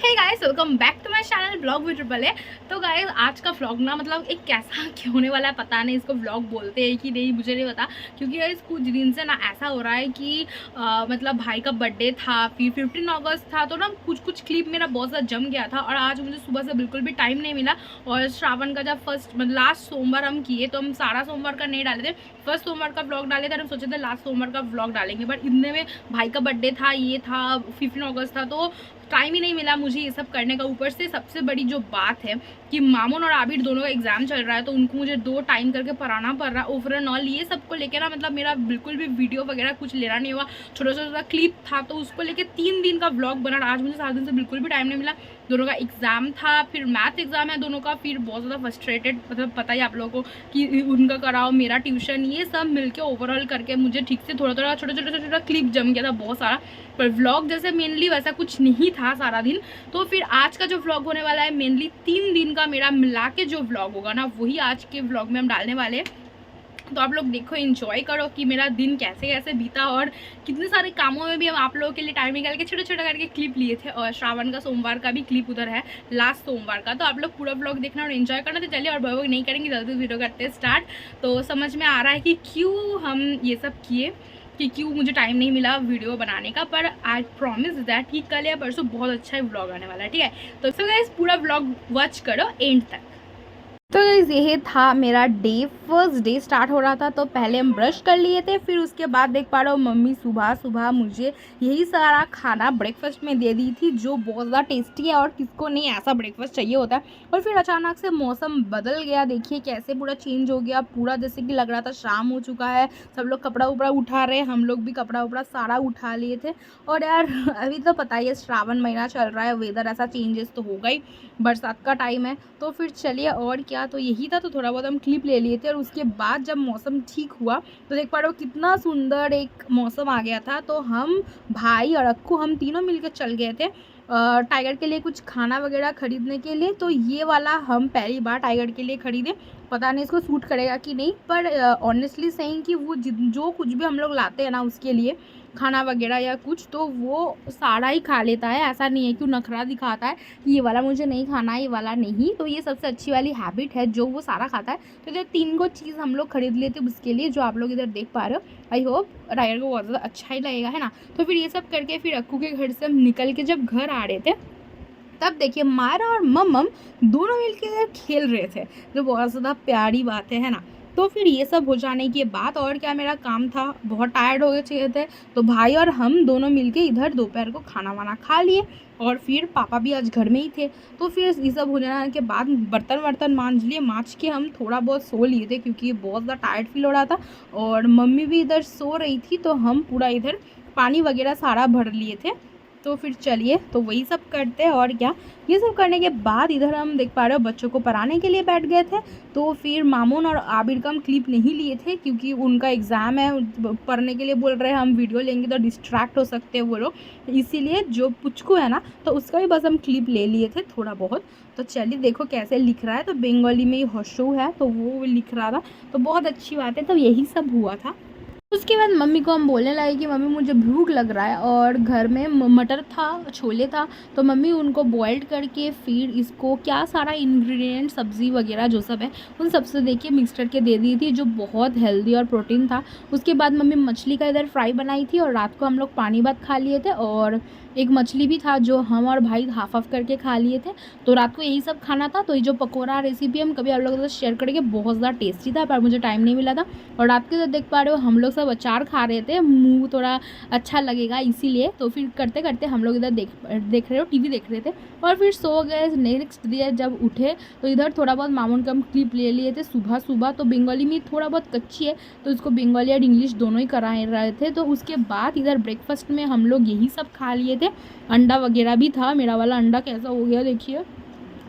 Hey guys, welcome back to my channel blog with triple A. तो guys आज का vlog ना मतलब एक कैसा क्या होने वाला है पता नहीं। इसको व्लॉग बोलते हैं कि नहीं मुझे नहीं पता, क्योंकि गाइस कुछ दिन से ना ऐसा हो रहा है कि मतलब भाई का बर्थडे था, फिर 15 अगस्त था, तो ना कुछ क्लिप मेरा बहुत ज़्यादा जम गया था। और आज मुझे सुबह से बिल्कुल भी टाइम नहीं मिला। और श्रावण का जब फर्स्ट मतलब लास्ट सोमवार हम किए, तो हम सारा सोमवार का नहीं डाले थे, फर्स्ट सोमवार का व्लॉग डाले थे। हम सोचे थे लास्ट सोमवार का व्लॉग डालेंगे, बट इतने में भाई का बर्थडे था, ये था 15 अगस्त था, तो टाइम ही नहीं मिला मुझे ये सब करने का। ऊपर से सबसे बड़ी जो बात है कि मामून और आबिर दोनों का एग्जाम चल रहा है, तो उनको मुझे 2 टाइम करके पढ़ाना पड़ रहा है। ओवर एंड ऑल ये सबको लेकर ना मतलब मेरा बिल्कुल भी वीडियो वगैरह कुछ लेना नहीं हुआ। छोटा छोटा क्लिप था तो उसको लेके 3 दिन का व्लॉग बना। आज मुझे 7 दिन से बिल्कुल भी टाइम नहीं मिला। दोनों का एग्जाम था, फिर मैथ एग्जाम है दोनों का, फिर बहुत ज़्यादा फ्रस्ट्रेटेड, मतलब पता ही आप लोगों को कि उनका कराओ मेरा ट्यूशन, ये सब मिलके ओवरऑल करके मुझे ठीक से थोड़ा थोड़ा छोटा क्लिप जम गया था बहुत सारा। पर व्लॉग जैसे मेनली वैसा कुछ नहीं था सारा दिन। तो फिर आज का जो व्लॉग होने वाला है मेनली 3 दिन का मेरा मिला के जो व्लॉग होगा ना, वही आज के व्लॉग में हम डालने वाले हैं। तो आप लोग देखो, एंजॉय करो कि मेरा दिन कैसे कैसे बीता, और कितने सारे कामों में भी हम आप लोगों के लिए टाइम निकाल के छोटे छोटे करके क्लिप लिए थे। और श्रावण का सोमवार का भी क्लिप उधर है, लास्ट सोमवार का। तो आप लोग पूरा व्लॉग देखना और एंजॉय करना। तो चलिए और भय नहीं करेंगे, जल्दी वीडियो करते हैं स्टार्ट। तो समझ में आ रहा है कि क्यों हम ये सब किए, कि क्यों मुझे टाइम नहीं मिला वीडियो बनाने का। पर आई प्रॉमिस दैट कि कल या परसों बहुत अच्छा ही व्लॉग आने वाला है, ठीक है। तो सो गाइस पूरा व्लॉग वॉच करो एंड तक। तो ये था मेरा डे, फर्स्ट डे स्टार्ट हो रहा था। तो पहले हम ब्रश कर लिए थे, फिर उसके बाद देख पा रहे हो मम्मी सुबह सुबह मुझे यही सारा खाना ब्रेकफास्ट में दे दी थी, जो बहुत ज़्यादा टेस्टी है और किसको नहीं ऐसा ब्रेकफास्ट चाहिए होता है। और फिर अचानक से मौसम बदल गया, देखिए कैसे पूरा चेंज हो गया, पूरा जैसे कि लग रहा था शाम हो चुका है, सब लोग कपड़ा उपड़ा उठा रहे हैं, हम लोग भी कपड़ा उपड़ा सारा उठा लिए थे। और यार अभी तो पता ही है श्रावण महीना चल रहा है, वेदर ऐसा चेंजेस तो होगा ही, बरसात का टाइम है। तो फिर चलिए और क्या, तो यही था। तो थोड़ा बहुत हम क्लिप ले लिए थे। और उसके बाद जब मौसम ठीक हुआ तो देख पा रहे हो कितना सुंदर एक मौसम आ गया था। तो हम भाई और अक्कू हम तीनों मिलकर चल गए थे टाइगर के लिए कुछ खाना वगैरह खरीदने के लिए। तो ये वाला हम पहली बार टाइगर के लिए खरीदे, पता नहीं इसको सूट करेगा कि नहीं, पर ऑनेस्टली सही कि वो जो कुछ भी हम लोग लाते हैं ना उसके लिए खाना वगैरह या कुछ, तो वो सारा ही खा लेता है। ऐसा नहीं है कि वो नखरा दिखाता है कि ये वाला मुझे नहीं खाना है, ये वाला नहीं। तो ये सबसे अच्छी वाली हैबिट है, जो वो सारा खाता है। तो इधर 3 को चीज़ हम लोग खरीद लेते उसके लिए, जो आप लोग इधर देख पा रहे हो। आई होप टाइगर को बहुत ज़्यादा अच्छा ही लगेगा, है ना। तो फिर ये सब करके फिर अक्कू के घर से हम निकल के जब घर आ रहे थे, तब देखिए मायरा और मम्मम दोनों मिलके खेल रहे थे, जो बहुत ज़्यादा प्यारी बात है ना। तो फिर ये सब हो जाने के बाद और क्या, मेरा काम था, बहुत टायर्ड हो गए थे। तो भाई और हम दोनों मिलके इधर दोपहर को खाना वाना खा लिए। और फिर पापा भी आज घर में ही थे। तो फिर ये सब हो जाने के बाद बर्तन वर्तन मांज लिए, मांज के हम थोड़ा बहुत सो लिए थे, क्योंकि बहुत ज़्यादा टायर्ड फील हो रहा था। और मम्मी भी इधर सो रही थी, तो हम पूरा इधर पानी वगैरह सारा भर लिए थे। तो फिर चलिए तो वही सब करते हैं और क्या। ये सब करने के बाद इधर हम देख पा रहे हो बच्चों को पढ़ाने के लिए बैठ गए थे। तो फिर मामून और आबिर का हम क्लिप नहीं लिए थे, क्योंकि उनका एग्ज़ाम है, पढ़ने के लिए बोल रहे हैं, हम वीडियो लेंगे तो डिस्ट्रैक्ट हो सकते हैं वो लोग, इसीलिए जो पुचकू है ना, तो उसका भी बस हम क्लिप ले लिए थे थोड़ा बहुत। तो चलिए देखो कैसे लिख रहा है, तो बंगाली में हर्षो है तो वो लिख रहा था, तो बहुत अच्छी बात है। तो यही सब हुआ था। उसके बाद मम्मी को हम बोलने लगे कि मम्मी मुझे भूख लग रहा है, और घर में मटर था, छोले था। तो मम्मी उनको बॉइल्ड करके फिर इसको क्या सारा इंग्रेडिएंट सब्ज़ी वगैरह जो सब है उन सबसे देखिए मिक्स करके दे दी थी, जो बहुत हेल्दी और प्रोटीन था। उसके बाद मम्मी मछली का इधर फ्राई बनाई थी, और रात को हम लोग पानी भात खा लिए थे। और एक मछली भी था जो हम और भाई हाफ हाफ करके खा लिए थे। तो रात को यही सब खाना था। तो ये जो पकौड़ा रेसिपी हम कभी आप लोगों के साथ शेयर करेंगे, बहुत ज़्यादा टेस्टी था, पर मुझे टाइम नहीं मिला था। और रात के तो देख पा रहे हो हम लोग सब अचार खा रहे थे, मुंह थोड़ा अच्छा लगेगा इसीलिए। तो फिर करते करते हम लोग इधर देख रहे हो, टीवी देख रहे थे। और फिर सो गए। नेक्स्ट डे जब उठे तो इधर थोड़ा बहुत मामून का हम क्लिप ले लिए थे सुबह सुबह। तो बंगाली में थोड़ा बहुत कच्ची है, तो उसको बंगाली और इंग्लिश दोनों ही करा रहे थे। तो उसके बाद इधर ब्रेकफास्ट में हम लोग यही सब खा लिए थे। अंडा वगैरह भी था, मेरा वाला अंडा कैसा हो गया देखिए।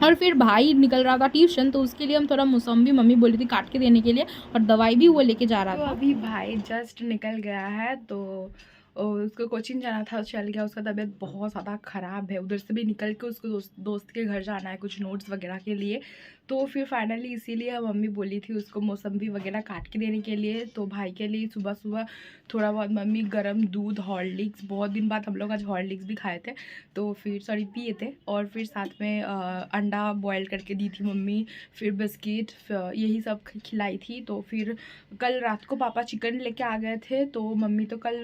और फिर भाई निकल रहा था ट्यूशन, तो उसके लिए हम थोड़ा मौसम्बी मम्मी बोली थी काट के देने के लिए, और दवाई भी वो लेके जा रहा था। तो अभी भाई जस्ट निकल गया है, तो और उसको कोचिंग जाना था, चल गया। उसका तबीयत बहुत ज़्यादा ख़राब है, उधर से भी निकल के उसको दोस्त के घर जाना है कुछ नोट्स वगैरह के लिए। तो फिर फाइनली इसीलिए मम्मी बोली थी उसको मौसम्बी वगैरह काट के देने के लिए। तो भाई के लिए सुबह सुबह थोड़ा बहुत मम्मी गरम दूध, हॉर्लिक्स, बहुत दिन बाद हम लोग आज हॉर्लिक्स भी खाए थे, तो फिर सॉरी पिए थे, और फिर साथ में अंडा बॉयल करके दी थी मम्मी, फिर बिस्किट, यही सब खिलाई थी। तो फिर कल रात को पापा चिकन लेके आ गए थे, तो मम्मी तो कल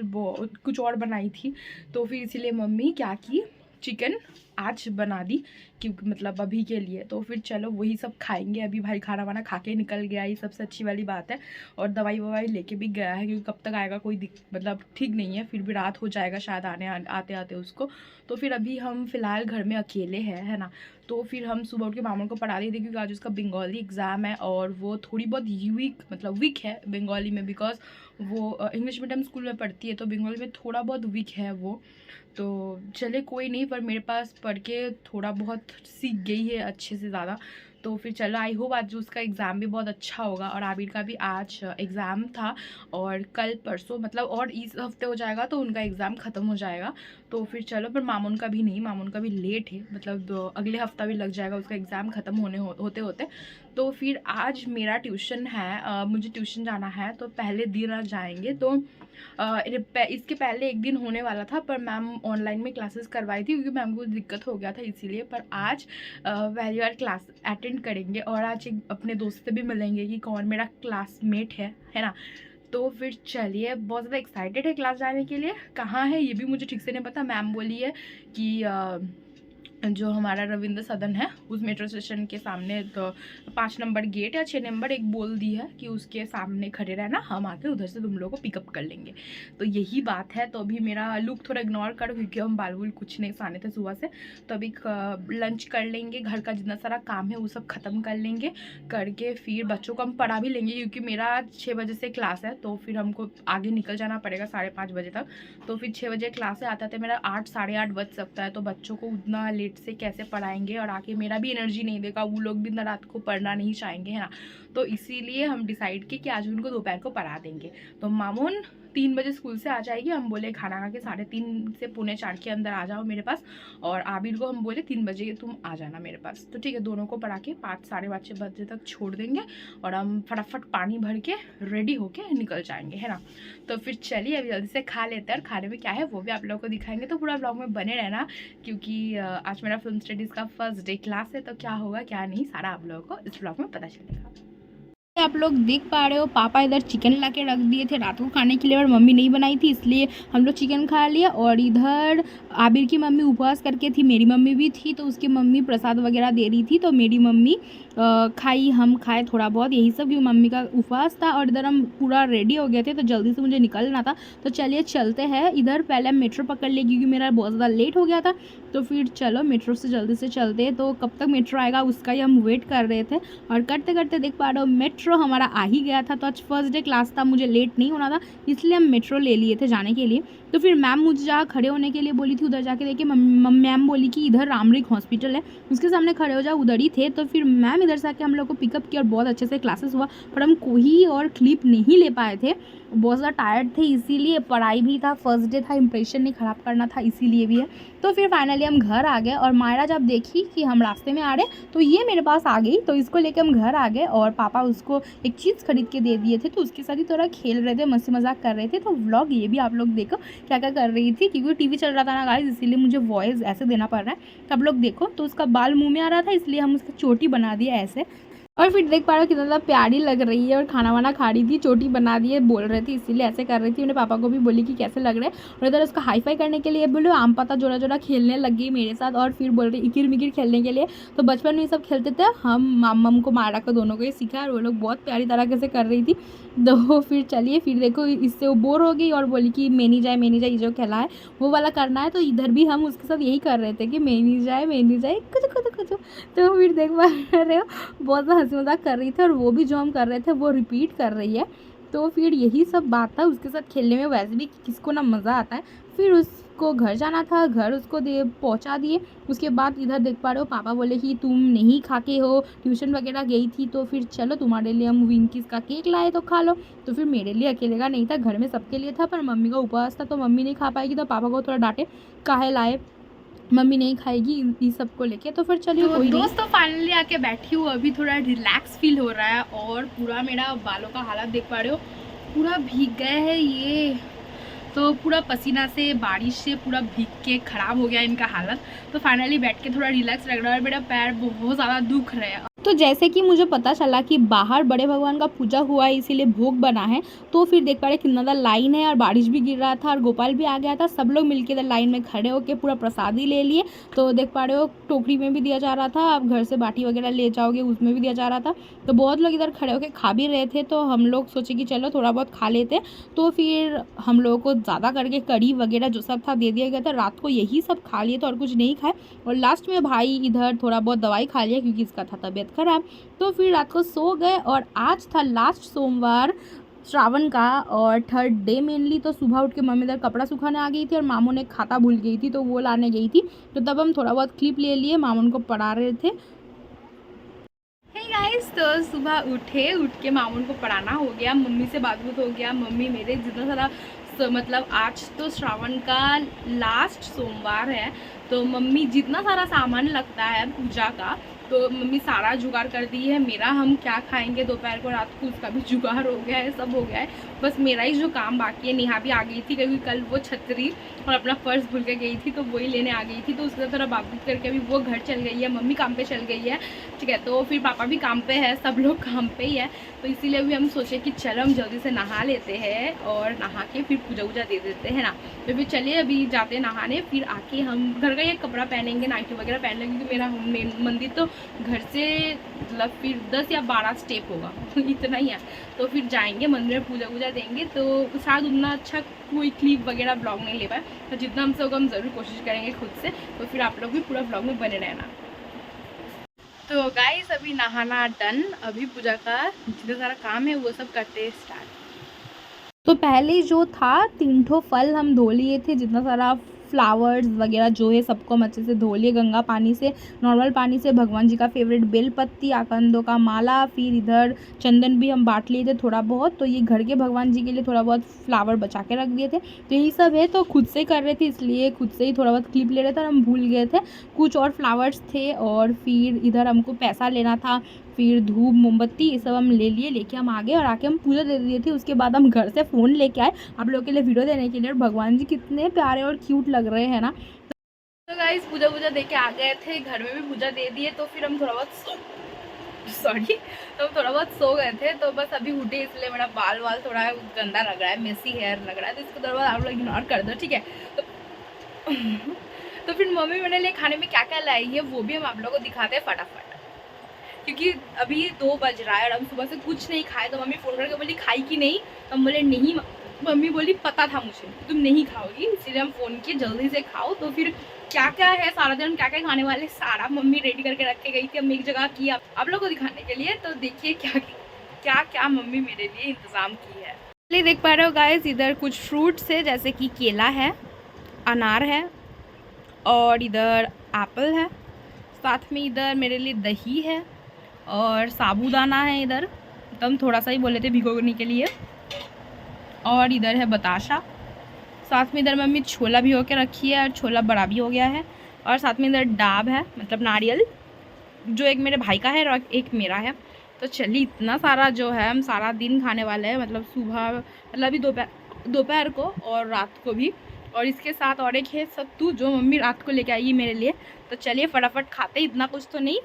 कुछ और बनाई थी, तो फिर इसीलिए मम्मी क्या की, चिकन आज बना दी, क्योंकि मतलब अभी के लिए। तो फिर चलो वही सब खाएंगे। अभी भाई खाना वाना खा के निकल गया, ये सबसे अच्छी वाली बात है, और दवाई ववाई लेके भी गया है, क्योंकि कब तक आएगा कोई मतलब ठीक नहीं है, फिर भी रात हो जाएगा शायद आते आते उसको। तो फिर अभी हम फ़िलहाल घर में अकेले हैं, है ना। तो फिर हम सुबह उठ के मामू को पढ़ा दिए थे, क्योंकि आज उसका बंगाली एग्ज़ाम है, और वो थोड़ी बहुत वीक है बंगाली में, बिकॉज वो इंग्लिश मीडियम स्कूल में पढ़ती है, तो बंगाली में थोड़ा बहुत वीक है वो। तो चले कोई नहीं, पर मेरे पास पढ़ के थोड़ा बहुत सीख गई है अच्छे से ज़्यादा। तो फिर चलो, आई होप आज उसका एग्ज़ाम भी बहुत अच्छा होगा, और आबिर का भी आज एग्ज़ाम था, और कल परसों मतलब और इस हफ्ते हो जाएगा तो उनका एग्ज़ाम ख़त्म हो जाएगा। तो फिर चलो, पर मामून का भी नहीं, मामून का भी लेट है, मतलब अगले हफ्ता भी लग जाएगा उसका एग्ज़ाम ख़त्म होते होते। तो फिर आज मेरा ट्यूशन है, मुझे ट्यूशन जाना है, तो पहले दिन आज जाएंगे। तो इसके पहले एक दिन होने वाला था, पर मैम ऑनलाइन में क्लासेस करवाई थी, क्योंकि मैम को दिक्कत हो गया था इसीलिए। पर आज पहली बार क्लास अटेंड करेंगे, और आज एक अपने दोस्त से भी मिलेंगे कि कौन मेरा क्लासमेट है ना। तो फिर चलिए, बहुत ज़्यादा एक्साइटेड है क्लास जाने के लिए। कहाँ है ये भी मुझे ठीक से नहीं पता, मैम बोली है कि जो हमारा रविंद्र सदन है उस मेट्रो स्टेशन के सामने, तो 5 नंबर गेट या 6 नंबर एक बोल दी है कि उसके सामने खड़े रहना, हम आके उधर से तुम लोगों को पिकअप कर लेंगे। तो यही बात है। तो अभी मेरा लुक थोड़ा इग्नोर करो, क्योंकि हम बाल बुल कुछ नहीं साने थे सुबह से। तो अभी लंच कर लेंगे, घर का जितना सारा काम है वो सब ख़त्म कर लेंगे, करके फिर बच्चों को हम पढ़ा भी लेंगे, क्योंकि मेरा 6 बजे से क्लास है, तो फिर हमको आगे निकल जाना पड़ेगा 5:30 बजे तक। तो फिर 6 बजे क्लास से आते मेरा 8 साढ़े 8 बज सकता है। तो बच्चों को उतना लेट से कैसे पढ़ाएंगे, और आके मेरा भी एनर्जी नहीं देगा, वो लोग भी इतना रात को पढ़ना नहीं चाहेंगे, है ना। तो इसीलिए हम डिसाइड किए कि आज उनको दोपहर को पढ़ा देंगे। तो मामून 3 बजे स्कूल से आ जाएगी, हम बोले खाना खा के 3:30 से 3:45 के अंदर आ जाओ मेरे पास, और आबिर को हम बोले 3 बजे तुम आ जाना मेरे पास। तो ठीक है, दोनों को पढ़ा के 5 साढ़े 5 बजे तक छोड़ देंगे, और हम फटाफट पानी भर के रेडी होके निकल जाएंगे, है ना। तो फिर चलिए अभी जल्दी से खा लेते हैं, और खाने में क्या है वो भी आप लोगों को दिखाएंगे, तो पूरा ब्लॉग में बने रहना, क्योंकि आज मेरा फिल्म स्टडीज़ का फर्स्ट डे क्लास है। तो क्या होगा क्या नहीं सारा आप लोगों को इस ब्लॉग में पता चलेगा। आप लोग देख पा रहे हो, पापा इधर चिकन ला के रख दिए थे रात को खाने के लिए, और मम्मी नहीं बनाई थी, इसलिए हम लोग चिकन खा लिया। और इधर आबिर की मम्मी उपवास करके थी, मेरी मम्मी भी थी, तो उसकी मम्मी प्रसाद वगैरह दे रही थी, तो मेरी मम्मी खाई, हम खाए थोड़ा बहुत, यही सब, क्योंकि मम्मी का उपवास था। और इधर हम पूरा रेडी हो गए थे, तो जल्दी से मुझे निकलना था। तो चलिए चलते हैं इधर, पहले हम मेट्रो पकड़ लिए, क्योंकि मेरा बहुत ज़्यादा लेट हो गया था। तो फिर चलो मेट्रो से जल्दी से चलते हैं। तो कब तक मेट्रो आएगा उसका ही हम वेट कर रहे थे, और करते करते देख पा रहे हो मेट्रो हमारा आ ही गया था। तो आज फर्स्ट डे क्लास था, मुझे लेट नहीं होना था, इसलिए हम मेट्रो ले लिए थे जाने के लिए। तो फिर मैम मुझे जहाँ खड़े होने के लिए बोली थी, उधर जाके देखिए मैम बोली कि इधर रामरिक हॉस्पिटल है, उसके सामने खड़े हो जाओ, उधर ही थे। तो फिर मैम इधर से आके हम लोग को पिकअप किया, और बहुत अच्छे से क्लासेस हुआ, पर हम कोई और क्लिप नहीं ले पाए थे, बहुत ज़्यादा टायर्ड थे, इसीलिए पढ़ाई भी था, फर्स्ट डे था, इंप्रेशन नहीं ख़राब करना था, इसीलिए भी है। तो फिर फाइनली हम घर आ गए, और मायरा जब देखी कि हम रास्ते में आ रहे, तो ये मेरे पास आ गई, तो इसको लेकर हम घर आ गए, और पापा उसको एक चीज़ खरीद के दे दिए थे, तो उसके साथ ही थोड़ा खेल रहे थे, मस्ती मजाक कर रहे थे। तो व्लॉग ये भी आप लोग देखो क्या क्या कर रही थी, क्योंकि टीवी चल रहा था ना गाइस, इसीलिए मुझे वॉइस ऐसे देना पड़ रहा है। तो आप लोग देखो, तो उसका बाल मुँह में आ रहा था, इसलिए हम उसका चोटी बना दिया ऐसे, और फिर देख पा रहे हो कितना ज़्यादा प्यारी लग रही है, और खाना वाना खा रही थी, चोटी बना दी है बोल रही थी, इसीलिए ऐसे कर रही थी। मैंने पापा को भी बोली कि कैसे लग रहे हैं, और इधर उसका हाई फाई करने के लिए बोलो आम पता जोड़ा जोड़ा खेलने लग गई मेरे साथ, और फिर बोल रही इकिर मिकिर खेलने के लिए। तो बचपन में ये सब खेलते थे हम, मम को मायरा को दोनों को ये सीखा, और वो लोग बहुत प्यारी तरीके से कर रही थी। तो फिर चलिए, फिर देखो इससे वो बोर हो गई, और बोली कि मैनी जाए ये जो खेला है वो वाला करना है। तो इधर भी हम उसके साथ यही कर रहे थे कि मैनी जाए कुछ। तो फिर देख पा रहे हो बहुत ज़्यादा हंसी मजाक कर रही थी, और वो भी जो हम कर रहे थे वो रिपीट कर रही है। तो फिर यही सब बात था, उसके साथ खेलने में वैसे भी किसको ना मज़ा आता है। फिर उसको घर जाना था, घर उसको दे पहुँचा दिए। उसके बाद इधर देख पा रहे हो पापा बोले कि तुम नहीं खा के हो, ट्यूशन वगैरह गई थी, तो फिर चलो तुम्हारे लिए हम विंकीज़ का केक लाए तो खा लो। तो फिर मेरे लिए अकेले का नहीं था, घर में सबके लिए था, पर मम्मी का उपवास था तो मम्मी नहीं खा पाएगी, तो पापा को थोड़ा डांटे, काहे लाए, मम्मी नहीं खाएगी इन सबको लेके। तो फिर चलिए कोई नहीं। दोस्तों फाइनली आके बैठी हूँ, अभी थोड़ा रिलैक्स फील हो रहा है, और पूरा मेरा बालों का हालत देख पा रहे हो, पूरा भीग गए हैं ये, तो पूरा पसीना से बारिश से पूरा भीग के ख़राब हो गया इनका हालत। तो फाइनली बैठ के थोड़ा रिलैक्स लग रहा है, और मेरा पैर बहुत ज़्यादा दुख रहा है। तो जैसे कि मुझे पता चला कि बाहर बड़े भगवान का पूजा हुआ है, इसीलिए भोग बना है, तो फिर देख पा रहे कितना ज़्यादा लाइन है, और बारिश भी गिर रहा था, और गोपाल भी आ गया था। सब लोग मिलके इधर लाइन में खड़े होकर पूरा प्रसादी ले लिए। तो देख पा रहे हो टोकरी में भी दिया जा रहा था, आप घर से बाटी वगैरह ले जाओगे उसमें भी दिया जा रहा था। तो बहुत लोग इधर खड़े होकर खा भी रहे थे, तो हम लोग सोचे कि चलो थोड़ा बहुत खा लेते। तो फिर हम लोगों को ज़्यादा करके कड़ी वगैरह जो सब था दे दिया गया था। रात को यही सब खा लिए तो और कुछ नहीं खाए, और लास्ट में भाई इधर थोड़ा बहुत दवाई खा लिया क्योंकि इसका था तबीयत खराब। तो फिर रात को सो गए, और आज था लास्ट सोमवार श्रावण का और थर्ड डे मेनली। तो सुबह उठ के मम्मी इधर कपड़ा सुखाने आ गई थी, और मामू ने खाता भूल गई थी तो वो लाने गई थी। तो तब हम थोड़ा बहुत क्लिप ले लिए, मामू को पढ़ा रहे थे। गाइस तो सुबह उठ के मामू को पढ़ाना हो गया, मम्मी से बात हो गया। मम्मी मेरे जितना सारा मतलब आज तो श्रावण का लास्ट सोमवार है, तो मम्मी जितना सारा सामान लगता है पूजा का, तो मम्मी सारा जुगाड़ कर दी है। मेरा हम क्या खाएंगे दोपहर को रात को उसका भी जुगाड़ हो गया है, सब हो गया है। बस मेरा ही जो काम बाकी है। नेहा भी आ गई थी क्योंकि कल वो छतरी और अपना पर्स भूल के गई थी, तो वही लेने आ गई थी। तो उसका थोड़ा बातचीत करके अभी वो घर चल गई है, मम्मी काम पे चल गई है, ठीक है। तो फिर पापा भी काम पे है, सब लोग काम पे ही है। तो इसीलिए भी हम सोचे कि चलो हम जल्दी से नहा लेते हैं, और नहा के फिर पूजा वूजा दे देते हैं ना। तो फिर चलिए अभी जाते हैं नहाने, फिर आके हम घर का एक कपड़ा पहनेंगे, नाइटी वगैरह पहन लेंगे, क्योंकि मेरा मंदिर तो घर से मतलब फिर 10 या 12 स्टेप होगा इतना ही है। तो फिर जाएंगे मंदिर में, पूजा वूजा देंगे। तो शायद उतना अच्छा कोई क्लिप वगैरह ब्लॉग नहीं ले पाए, तो जितना हमसे होगा हम ज़रूर कोशिश करेंगे खुद से। तो फिर आप लोग भी पूरा ब्लॉग में बने रहना। तो गाइस अभी नहाना डन, अभी पूजा का जितना सारा काम है वो सब करते हैं स्टार्ट। तो पहले जो था 3 ठो फल हम धो लिए थे, जितना सारा फ्लावर्स वगैरह जो है सबको हम अच्छे से धो लिए गंगा पानी से, नॉर्मल पानी से। भगवान जी का फेवरेट बेलपत्ती, आकंदों का माला, फिर इधर चंदन भी हम बांट लिए थे थोड़ा बहुत। तो ये घर के भगवान जी के लिए थोड़ा बहुत फ्लावर बचा के रख दिए थे। तो यही सब है, तो खुद से कर रहे थे इसलिए खुद से ही थोड़ा बहुत क्लिप ले रहे थे, और हम भूल गए थे कुछ और फ्लावर्स थे। और फिर इधर हमको पैसा लेना था, फिर धूप मोमबत्ती ये सब हम ले लिए, लेके हम आ गए, और आके हम पूजा दे दिए थे। उसके बाद हम घर से फ़ोन लेके आए आप लोगों के लिए वीडियो देने के लिए। और भगवान जी कितने प्यारे और क्यूट लग रहे हैं ना। तो गाइस पूजा वूजा दे के आ गए थे, घर में भी पूजा दे दिए। तो फिर हम थोड़ा बहुत तो हम थोड़ा बहुत सो गए थे। तो बस अभी उठे, इसलिए मेरा बाल थोड़ा गंदा लग रहा है, मेसी हेयर लग रहा है, तो इसको थोड़ा बहुत आप लोग इग्नोर कर दो, ठीक है। तो फिर मम्मी मेरे लिए खाने में क्या क्या लाई है वो भी हम आप लोगों को दिखाते हैं फटाफट, क्योंकि अभी 2 बज रहा है और हम सुबह से कुछ नहीं खाए। तो मम्मी फ़ोन करके बोली खाई कि नहीं, तो हम बोले नहीं। मम्मी बोली पता था मुझे तुम नहीं खाओगी, इसीलिए हम फ़ोन किए जल्दी से खाओ। तो फिर क्या क्या है सारा दिन क्या क्या खाने वाले सारा मम्मी रेडी करके रख के गई थी, हम एक जगह की आप लोग को दिखाने के लिए। तो देखिए क्या क्या क्या मम्मी मेरे लिए इंतज़ाम की है। चलिए देख पा रहे हो गाइस, इधर कुछ फ्रूट्स है जैसे कि केला है, अनार है, और इधर एप्पल है, साथ में इधर मेरे लिए दही है, और साबूदाना है इधर, तो हम थोड़ा सा ही बोले थे भिगोने के लिए। और इधर है बताशा, साथ में इधर मम्मी छोला भिगो के रखी है, और छोला बड़ा भी हो गया है। और साथ में इधर डाब है, मतलब नारियल, जो एक मेरे भाई का है और एक मेरा है। तो चलिए इतना सारा जो है हम सारा दिन खाने वाले हैं, मतलब सुबह मतलब अभी दोपहर को और रात को भी। और इसके साथ और एक है सत्तू जो मम्मी रात को लेके आएगी मेरे लिए। तो चलिए फटाफट खाते, इतना कुछ तो नहीं,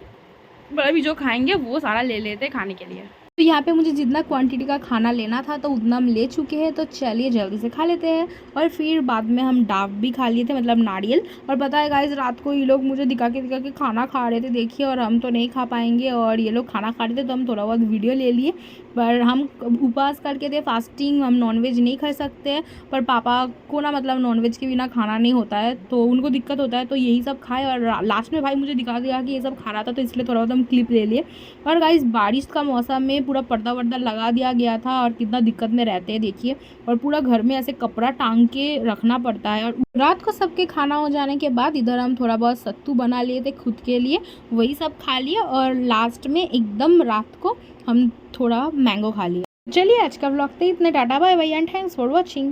पर अभी जो खाएंगे वो सारा ले लेते खाने के लिए। तो यहाँ पे मुझे जितना क्वांटिटी का खाना लेना था तो उतना हम ले चुके हैं। तो चलिए जल्दी से खा लेते हैं। और फिर बाद में हम डाब भी खा लिए थे, मतलब नारियल। और पता है गाइस, रात को ये लोग मुझे दिखा के खाना खा रहे थे देखिए, और हम तो नहीं खा पाएंगे। और ये लोग खाना खा रहे थे तो हम थोड़ा बहुत वीडियो ले लिए। पर हम उपवास करके थे, फास्टिंग, हम नॉनवेज नहीं खा सकते। पर पापा को ना मतलब नॉनवेज के बिना खाना नहीं होता है, तो उनको दिक्कत होता है, तो यही सब खाए। और लास्ट में भाई मुझे दिखा दिया कि ये सब खा रहा था, तो इसलिए थोड़ा बहुत हम क्लिप ले लिए। और गाइस बारिश का मौसम में पूरा पर्दा वर्दा लगा दिया गया था, और कितना दिक्कत में रहते हैं देखिए। और पूरा घर में ऐसे कपड़ा टांग के रखना पड़ता है। और रात को सबके खाना हो जाने के बाद इधर हम थोड़ा बहुत सत्तू बना लिए थे खुद के लिए, वही सब खा लिए। और लास्ट में एकदम रात को हम थोड़ा मैंगो खा लिए। चलिए आज का ब्लॉग तो इतने, tata bye bye and thanks for watching.